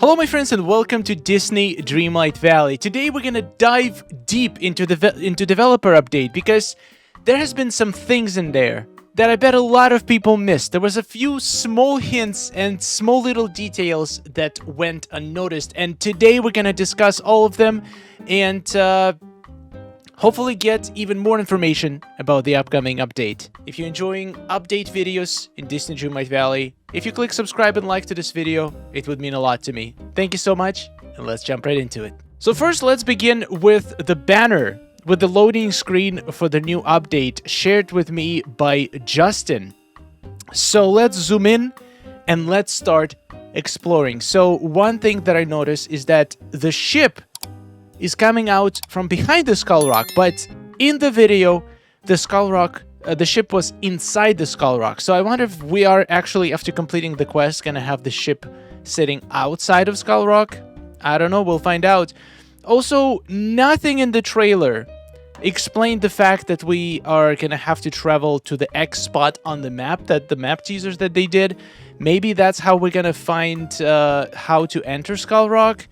Hello my friends and welcome to Disney Dreamlight Valley. Today we're gonna dive deep into developer update because there has been some things in there that I bet a lot of people missed. There was a few small hints and small little details that went unnoticed, and today we're gonna discuss all of them and hopefully get even more information about the upcoming update. If you're enjoying update videos in Disney Dreamlight Valley, if you click subscribe and like to this video, it would mean a lot to me. Thank you so much, and let's jump right into it. So first, let's begin with the banner, with the loading screen for the new update shared with me by Justin. So let's zoom in and let's start exploring. So one thing that I noticed is that the ship is coming out from behind the Skull Rock, but in the video, the Skull Rock, the ship was inside the Skull Rock. So I wonder if we are actually, after completing the quest, gonna have the ship sitting outside of Skull Rock. I don't know, we'll find out. Also, nothing in the trailer explained the fact that we are gonna have to travel to the X spot on the map, that the map teasers that they did. Maybe that's how we're gonna find how to enter Skull Rock.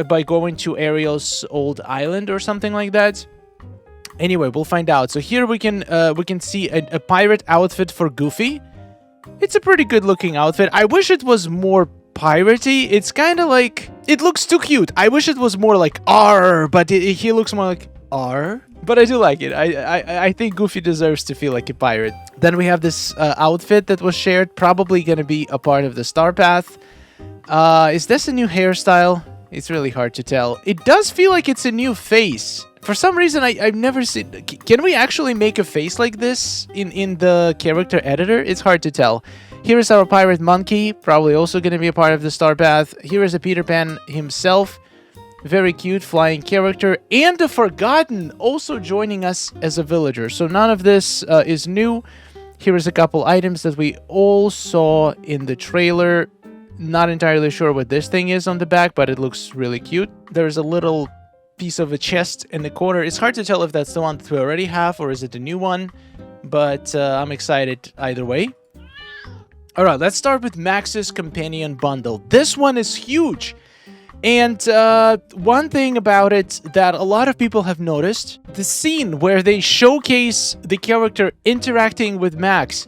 By going to Ariel's old island or something like that. Anyway, we'll find out. So here we can see a pirate outfit for Goofy. It's a pretty good looking outfit. I wish it was more piratey. It's kind of like, it looks too cute. I wish it was more like R, but he looks more like R. But I do like it. I think Goofy deserves to feel like a pirate. Then we have this outfit that was shared, probably gonna be a part of the Star Path. Is this a new hairstyle? It's really hard to tell. It does feel like it's a new face. For some reason, I've never seen... Can we actually make a face like this in the character editor? It's hard to tell. Here is our pirate monkey, probably also going to be a part of the Star Path. Here is a Peter Pan himself. Very cute flying character. And the Forgotten also joining us as a villager. So none of this is new. Here is a couple items that we all saw in the trailer. Not entirely sure what this thing is on the back, but it looks really cute. There's a little piece of a chest in the corner. It's hard to tell if that's the one that we already have or is it a new one, but I'm excited either way. Alright, let's start with Max's Companion Bundle. This one is huge. And one thing about it that a lot of people have noticed, the scene where they showcase the character interacting with Max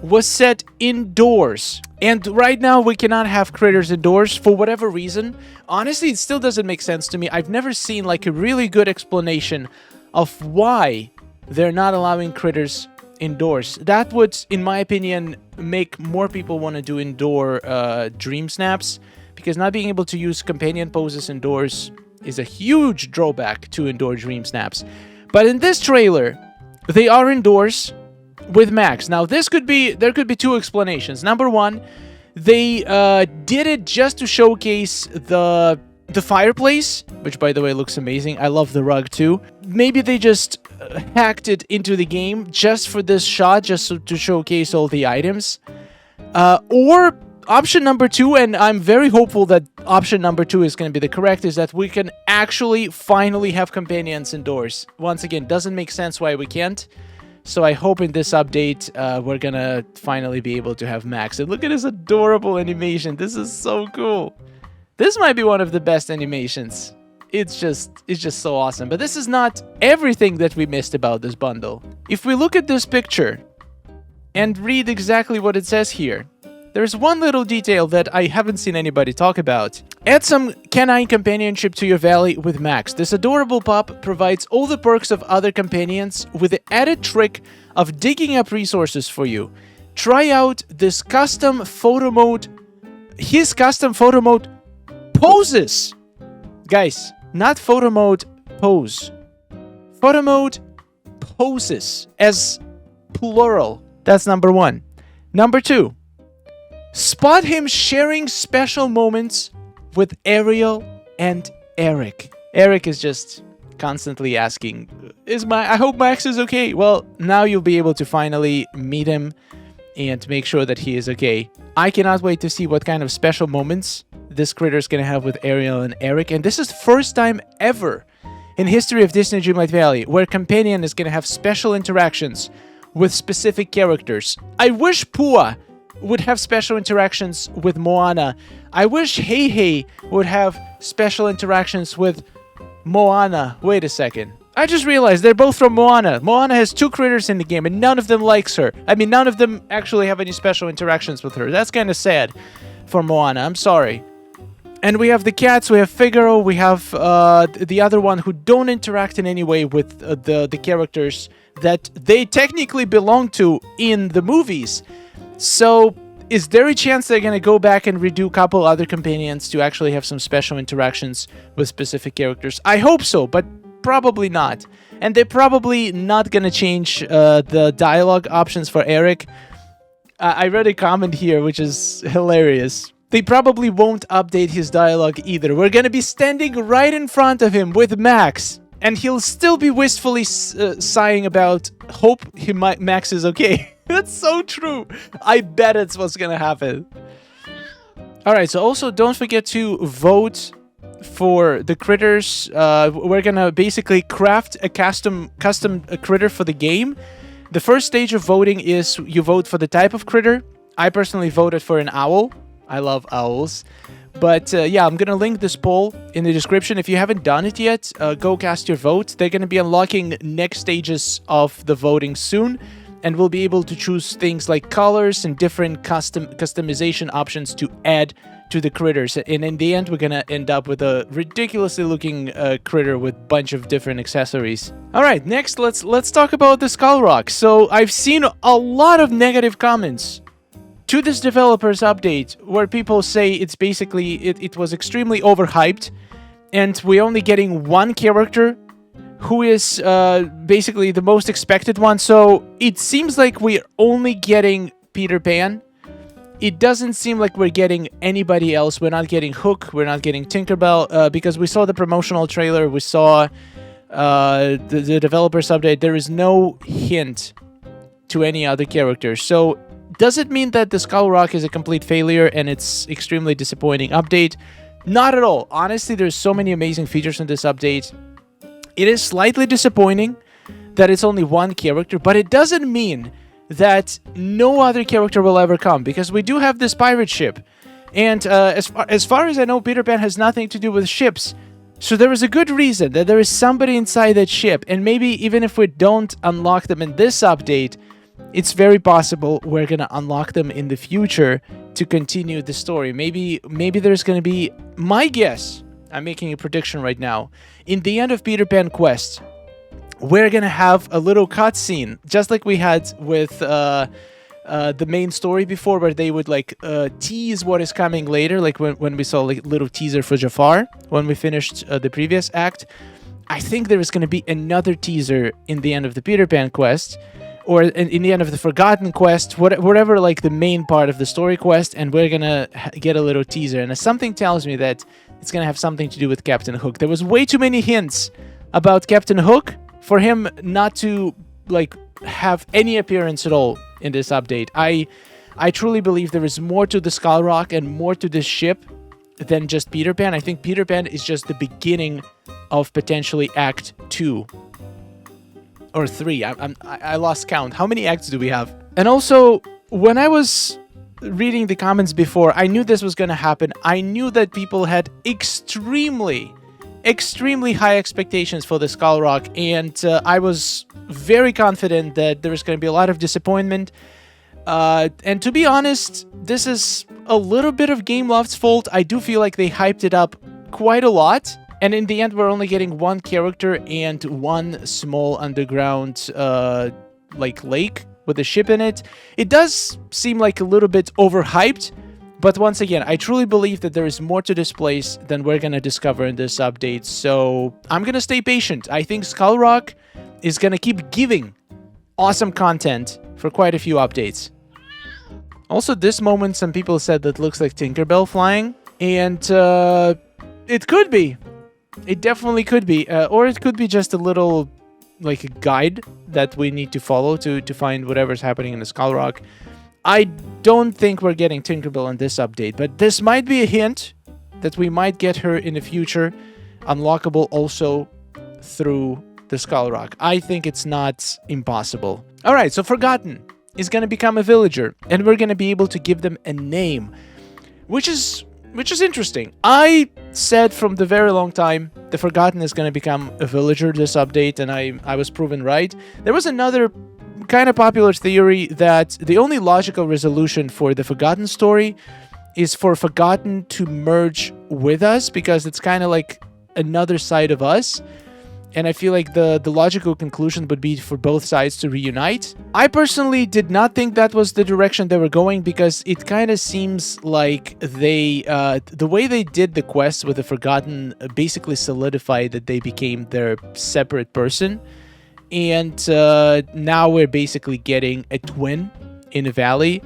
was set indoors. And right now, we cannot have critters indoors for whatever reason. Honestly, it still doesn't make sense to me. I've never seen like a really good explanation of why they're not allowing critters indoors. That would, in my opinion, make more people want to do indoor dream snaps, because not being able to use companion poses indoors is a huge drawback to indoor dream snaps. But in this trailer, they are indoors with Max. Now, there could be two explanations. Number one, they did it just to showcase the fireplace, which, by the way, looks amazing. I love the rug, too. Maybe they just hacked it into the game just for this shot, just to showcase all the items. Or option number two, and I'm very hopeful that option number two is going to be the correct, is that we can actually finally have companions indoors. Once again, doesn't make sense why we can't. So I hope in this update, we're gonna finally be able to have Max. And look at his adorable animation. This is so cool. This might be one of the best animations. It's just so awesome. But this is not everything that we missed about this bundle. If we look at this picture and read exactly what it says here, there's one little detail that I haven't seen anybody talk about. Add some canine companionship to your valley with Max. This adorable pup provides all the perks of other companions with the added trick of digging up resources for you. Try out this custom photo mode, his custom photo mode poses. Guys, not photo mode pose. Photo mode poses as plural. That's number one. Number two. Spot him sharing special moments with Ariel and Eric. Eric is just constantly asking, I hope Max is okay. Well, now you'll be able to finally meet him and make sure that he is okay. I cannot wait to see what kind of special moments this critter is going to have with Ariel and Eric. And this is the first time ever in history of Disney Dreamlight Valley where Companion is going to have special interactions with specific characters. I wish Pua would have special interactions with Moana. I wish Hey Hey would have special interactions with Moana. Wait a second. I just realized they're both from Moana. Moana has 2 critters in the game, and none of them likes her. I mean, none of them actually have any special interactions with her. That's kind of sad for Moana. I'm sorry. And we have the cats, we have Figaro, we have the other one who don't interact in any way with the characters that they technically belong to in the movies. So, is there a chance they're going to go back and redo a couple other companions to actually have some special interactions with specific characters? I hope so, but probably not. And they're probably not going to change the dialogue options for Eric. I read a comment here, which is hilarious. They probably won't update his dialogue either. We're going to be standing right in front of him with Max, and he'll still be wistfully sighing about hope Max is okay. That's so true. I bet it's what's going to happen. Alright, so also don't forget to vote for the critters. We're going to basically craft a custom critter for the game. The first stage of voting is you vote for the type of critter. I personally voted for an owl. I love owls. But yeah, I'm going to link this poll in the description. If you haven't done it yet, go cast your vote. They're going to be unlocking next stages of the voting soon. And we'll be able to choose things like colors and different customization options to add to the critters. And in the end, we're going to end up with a ridiculously looking critter with a bunch of different accessories. Alright, next, let's talk about the Skull Rock. So I've seen a lot of negative comments to this developer's update, where people say it's basically, it was extremely overhyped, and we're only getting one character who is basically the most expected one. So it seems like we're only getting Peter Pan. It doesn't seem like we're getting anybody else. We're not getting Hook, we're not getting Tinkerbell, because we saw the promotional trailer, we saw the developer's update. There is no hint to any other character. So does it mean that the Skull Rock is a complete failure and it's extremely disappointing update? Not at all. Honestly, there's so many amazing features in this update. It is slightly disappointing that it's only one character, but it doesn't mean that no other character will ever come, because we do have this pirate ship. And as far as I know, Peter Pan has nothing to do with ships. So there is a good reason that there is somebody inside that ship, and maybe even if we don't unlock them in this update, it's very possible we're gonna unlock them in the future to continue the story. Maybe there's gonna be, my guess, I'm making a prediction right now, in the end of Peter Pan Quest, we're gonna have a little cutscene, just like we had with the main story before, where they would like tease what is coming later, like when we saw like little teaser for Jafar when we finished the previous act. I think there is gonna be another teaser in the end of the Peter Pan Quest, or in the end of the Forgotten Quest, whatever, like the main part of the story quest, and we're gonna get a little teaser. And something tells me that it's gonna have something to do with Captain Hook. There was way too many hints about Captain Hook for him not to like have any appearance at all in this update. I truly believe there is more to the Skull Rock and more to this ship than just Peter Pan. I think Peter Pan is just the beginning of potentially Act 2. Or 3. I lost count. How many acts do we have? And also, when I was reading the comments before, I knew this was going to happen. I knew that people had extremely high expectations for the Skull Rock, and I was very confident that there was going to be a lot of disappointment. And to be honest, this is a little bit of GameLoft's fault. I do feel like they hyped it up quite a lot. And in the end, we're only getting one character and one small underground, like, lake with a ship in it. It does seem like a little bit overhyped, but once again, I truly believe that there is more to this place than we're gonna discover in this update, so I'm gonna stay patient. I think Skull Rock is gonna keep giving awesome content for quite a few updates. Also, this moment, some people said that looks like Tinkerbell flying, and it could be. It definitely could be, or it could be just a little, like, a guide that we need to follow to find whatever's happening in the Skull Rock. I don't think we're getting Tinkerbell in this update, but this might be a hint that we might get her in the future, unlockable also through the Skull Rock. I think it's not impossible. Alright, so Forgotten. is going to become a villager, and we're going to be able to give them a name, which is interesting. I said from the very long time the Forgotten is going to become a villager this update, and I was proven right. There was another kind of popular theory that the only logical resolution for the Forgotten story is for Forgotten to merge with us, because it's kind of like another side of us. And I feel like the logical conclusion would be for both sides to reunite. I personally did not think that was the direction they were going, because it kind of seems like they, the way they did the quest with the Forgotten basically solidified that they became their separate person. And now we're basically getting a twin in a valley.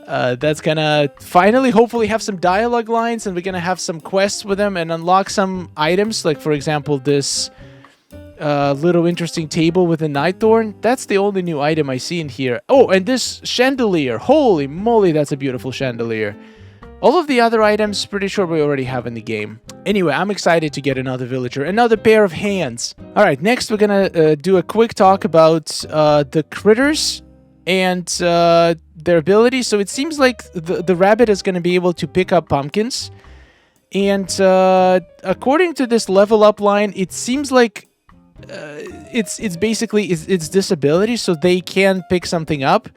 That's gonna finally, hopefully, have some dialogue lines, and we're gonna have some quests with them and unlock some items. Like, for example, this little interesting table with a night thorn. That's the only new item I see in here. Oh, and this chandelier. Holy moly, that's a beautiful chandelier. All of the other items, pretty sure we already have in the game. Anyway, I'm excited to get another villager, another pair of hands. All right, next we're gonna do a quick talk about the critters and their abilities. So it seems like the rabbit is gonna be able to pick up pumpkins. And according to this level up line, it seems like it's basically its disability, so they can pick something up.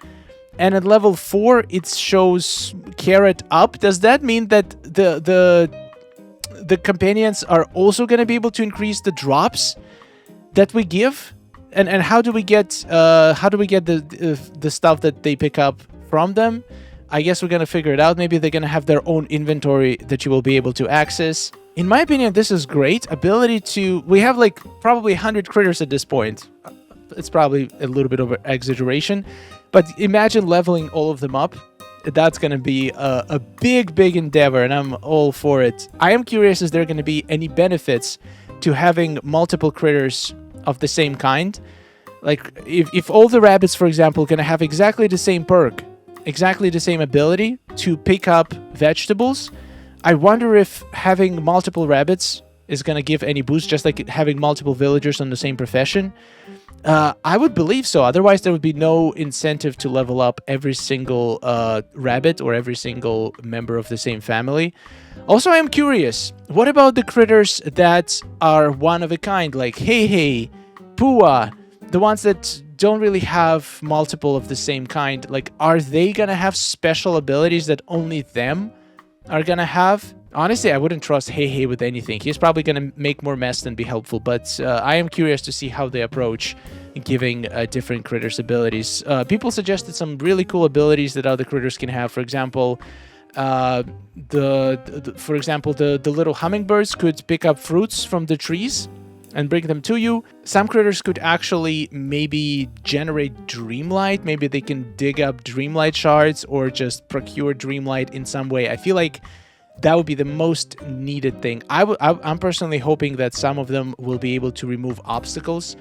And at level 4 it shows carrot up. Does that mean that the companions are also going to be able to increase the drops that we give? And how do we get the stuff that they pick up from them? I guess we're going to figure it out. Maybe they're going to have their own inventory that you will be able to access. In my opinion, this is great. Ability to... We have like probably 100 critters at this point. It's probably a little bit of an exaggeration. But imagine leveling all of them up. That's going to be a big endeavor, and I'm all for it. I am curious, is there going to be any benefits to having multiple critters of the same kind? Like, if all the rabbits, for example, are going to have exactly the same perk, exactly the same ability to pick up vegetables, I wonder if having multiple rabbits is going to give any boost, just like having multiple villagers on the same profession. I would believe so. Otherwise, there would be no incentive to level up every single rabbit or every single member of the same family. Also, I am curious, what about the critters that are one of a kind, like Hey, Pua, the ones that don't really have multiple of the same kind? Like, are they gonna have special abilities that only them are gonna have? Honestly, I wouldn't trust Hey with anything. He's probably going to make more mess than be helpful, but I am curious to see how they approach giving different critters abilities. People suggested some really cool abilities that other critters can have. For example, the little hummingbirds could pick up fruits from the trees and bring them to you. Some critters could actually maybe generate dreamlight. Maybe they can dig up dreamlight shards or just procure dreamlight in some way. I feel like that would be the most needed thing. I'm personally hoping that some of them will be able to remove obstacles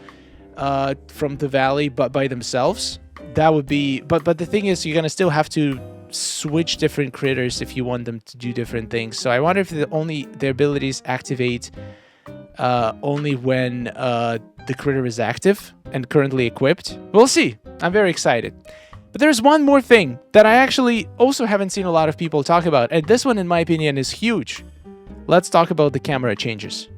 from the valley, but by themselves. That would be... But the thing is, you're going to still have to switch different critters if you want them to do different things. So I wonder if their abilities activate only when the critter is active and currently equipped. We'll see. I'm very excited. But there's one more thing that I actually also haven't seen a lot of people talk about, and this one, in my opinion, is huge. Let's talk about the camera changes.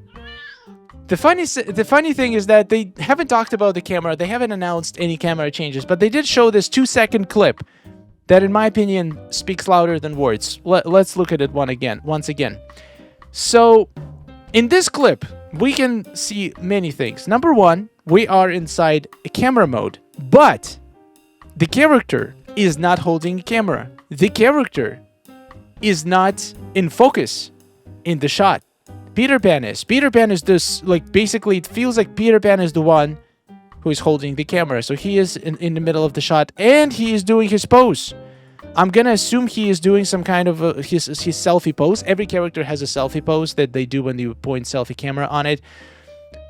The funny thing is that they haven't talked about the camera, they haven't announced any camera changes, but they did show this 2-second clip that, in my opinion, speaks louder than words. Let's look at it once again. So, in this clip, we can see many things. Number one, we are inside a camera mode, but the character is not holding a camera. The character is not in focus in the shot. Peter Pan is. Peter Pan is this, like, basically it feels like Peter Pan is the one who is holding the camera. So he is in the middle of the shot and he is doing his pose. I'm gonna assume he is doing some kind of his selfie pose. Every character has a selfie pose that they do when you point selfie camera on it.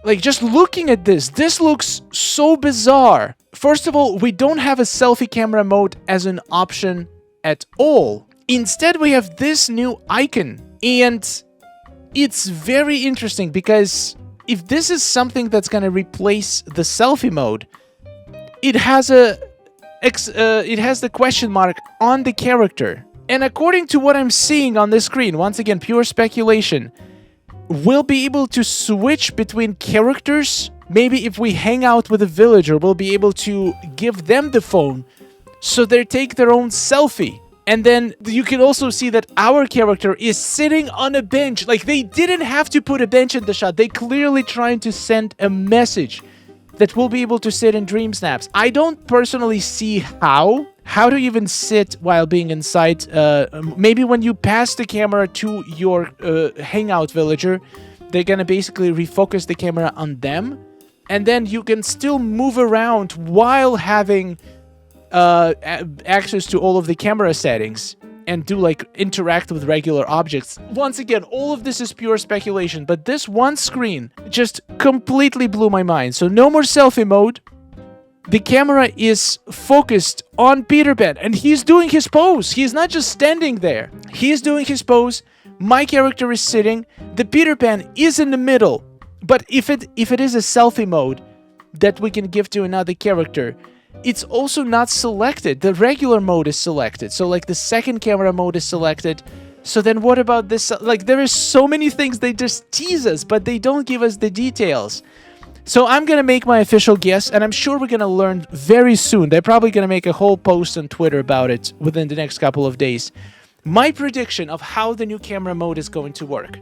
Like, just looking at this looks so bizarre. First of all, we don't have a selfie camera mode as an option at all. Instead, we have this new icon. And it's very interesting because if this is something that's going to replace the selfie mode, it has a it has the question mark on the character. And according to what I'm seeing on the screen, once again, pure speculation, we'll be able to switch between characters. Maybe if we hang out with a villager, we'll be able to give them the phone so they take their own selfie. And then you can also see that our character is sitting on a bench. Like, they didn't have to put a bench in the shot. They clearly trying to send a message that we'll be able to sit in dream snaps. I don't personally see how to even sit while being inside. Maybe when you pass the camera to your hangout villager, they're gonna basically refocus the camera on them, and then you can still move around while having access to all of the camera settings and do like interact with regular objects. Once again, all of this is pure speculation, but this one screen just completely blew my mind. So no more selfie mode. The camera is focused on Peter Pan, and he's doing his pose. He's not just standing there. He's doing his pose. My character is sitting. The Peter Pan is in the middle. But if it is a selfie mode that we can give to another character, it's also not selected. The regular mode is selected. So like the second camera mode is selected. So then what about this? Like, there is so many things they just tease us, but they don't give us the details. So I'm going to make my official guess, and I'm sure we're going to learn very soon. They're probably going to make a whole post on Twitter about it within the next couple of days. My prediction of how the new camera mode is going to work.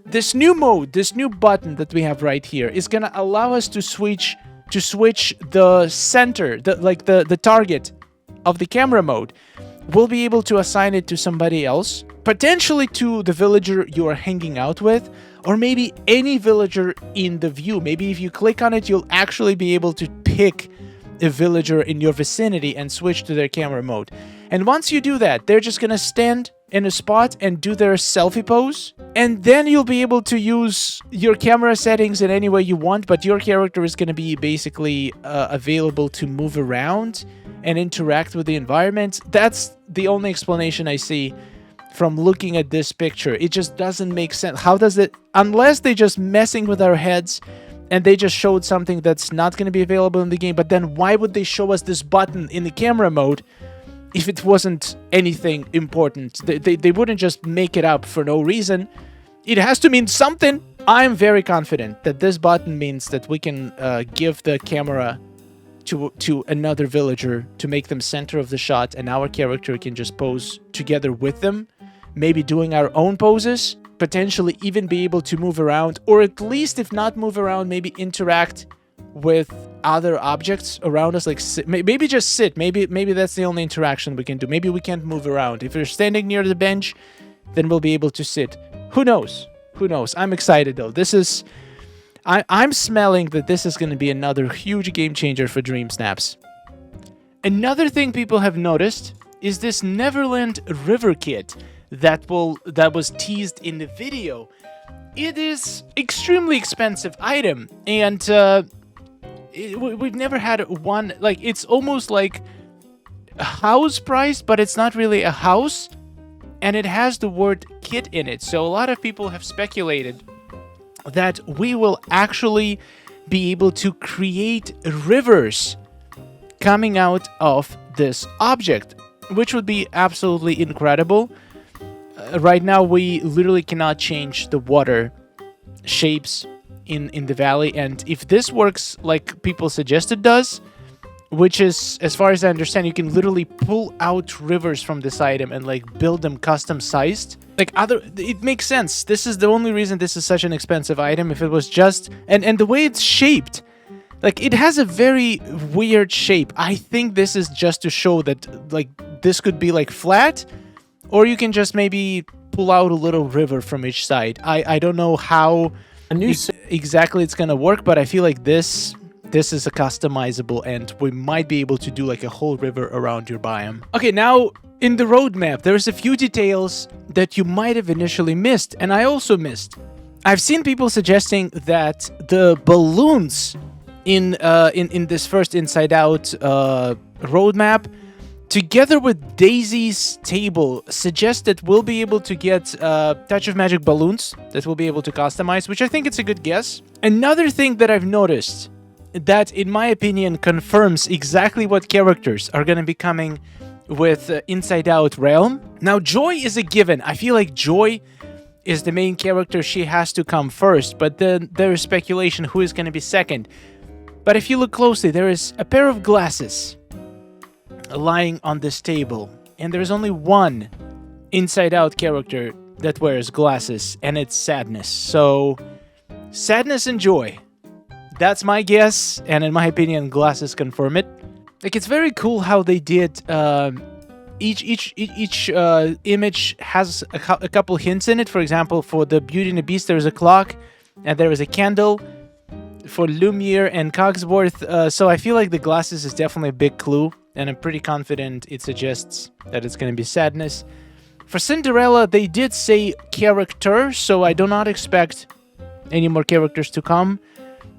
This new mode, this new button that we have right here is going to allow us to switch the center, the target of the camera mode. We'll be able to assign it to somebody else, potentially to the villager you are hanging out with, or maybe any villager in the view. Maybe if you click on it, you'll actually be able to pick a villager in your vicinity and switch to their camera mode. And once you do that, they're just gonna stand in a spot and do their selfie pose, and then you'll be able to use your camera settings in any way you want, but your character is going to be basically available to move around and interact with the environment. That's the only explanation I see from looking at this picture. It just doesn't make sense. How does it, unless they're just messing with our heads and they just showed something that's not going to be available in the game, but then why would they show us this button in the camera mode if it wasn't anything important? They wouldn't just make it up for no reason. It has to mean something. I'm very confident that this button means that we can give the camera to another villager to make them center of the shot, and our character can just pose together with them, maybe doing our own poses, potentially even be able to move around, or at least if not move around, maybe interact with other objects around us, like maybe just sit. Maybe that's the only interaction we can do. Maybe we can't move around. If you're standing near the bench, then we'll be able to sit. Who knows? Who knows? I'm excited though. This is, I'm smelling that this is going to be another huge game changer for Dream Snaps. Another thing people have noticed is this Neverland River Kit that was teased in the video. It is extremely expensive item, and we've never had one. Like, it's almost like a house price, but it's not really a house, and it has the word kit in it. So a lot of people have speculated that we will actually be able to create rivers coming out of this object, which would be absolutely incredible. Right now, we literally cannot change the water shapes in the valley, and if this works like people suggest it does, which is, as far as I understand, you can literally pull out rivers from this item and like build them custom sized. Like it makes sense. This is the only reason this is such an expensive item. If it was just, and the way it's shaped, like it has a very weird shape. I think this is just to show that like this could be like flat, or you can just maybe pull out a little river from each side. I don't know how exactly it's gonna work, but I feel like this is a customizable, and we might be able to do like a whole river around your biome. Okay, now in the roadmap, there's a few details that you might have initially missed, and I also missed. I've seen people suggesting that the balloons in this first Inside Out roadmap, together with Daisy's table, suggest that we'll be able to get Touch of Magic balloons that we'll be able to customize, which I think it's a good guess. Another thing that I've noticed that, in my opinion, confirms exactly what characters are going to be coming with Inside Out Realm. Now, Joy is a given. I feel like Joy is the main character. She has to come first, but then there is speculation who is going to be second. But if you look closely, there is a pair of glasses lying on this table, and there is only one Inside Out character that wears glasses, and it's Sadness. So, Sadness and Joy. That's my guess, and in my opinion, glasses confirm it. Like, it's very cool how they did. Each image has a couple hints in it. For example, for the Beauty and the Beast, there is a clock, and there is a candle. For Lumiere and Cogsworth, so I feel like the glasses is definitely a big clue, and I'm pretty confident it suggests that it's going to be Sadness. For Cinderella, they did say character, so I do not expect any more characters to come.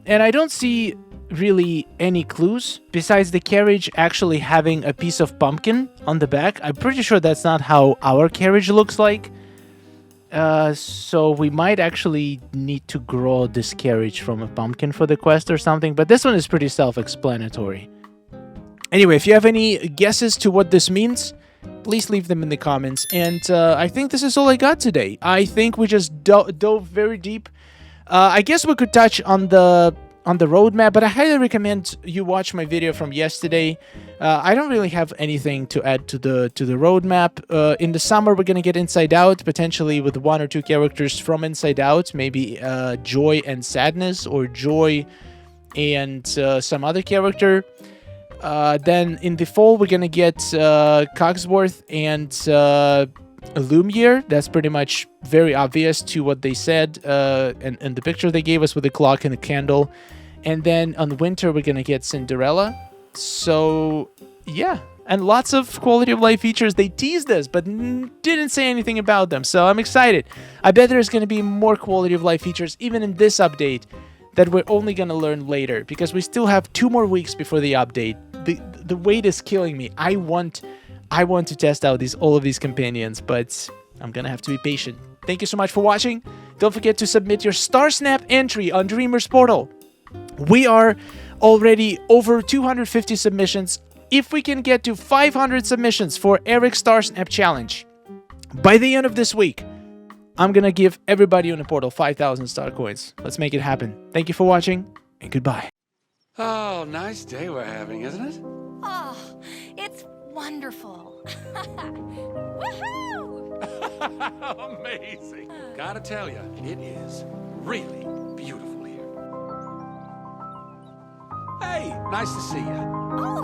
And I don't see really any clues besides the carriage actually having a piece of pumpkin on the back. I'm pretty sure that's not how our carriage looks like. So we might actually need to grow this carriage from a pumpkin for the quest or something, but this one is pretty self-explanatory. Anyway, if you have any guesses to what this means, please leave them in the comments. And I think this is all I got today. I think we just dove very deep. I guess we could touch on the roadmap, but I highly recommend you watch my video from yesterday. I don't really have anything to add to the roadmap. In the summer, we're gonna get Inside Out, potentially with 1 or 2 characters from Inside Out, maybe Joy and Sadness, or Joy and some other character. Then in the fall, we're gonna get Cogsworth and Lumiere. That's pretty much very obvious to what they said and the picture they gave us with the clock and the candle. And then on winter, we're gonna get Cinderella. So yeah, and lots of quality of life features. They teased us, but didn't say anything about them. So I'm excited. I bet there's gonna be more quality of life features even in this update that we're only gonna learn later, because we still have 2 more weeks before the update. The wait is killing me. I want to test out all of these companions, but I'm gonna have to be patient. Thank you so much for watching. Don't forget to submit your Star Snap entry on Dreamers Portal. We are already over 250 submissions. If we can get to 500 submissions for Eric's Star Snap Challenge by the end of this week, I'm gonna give everybody on the portal 5,000 star coins. Let's make it happen. Thank you for watching, and goodbye. Oh, nice day we're having, isn't it? Oh, it's wonderful. Woohoo! Amazing. Gotta tell you, it is really beautiful here. Hey, nice to see you. Oh,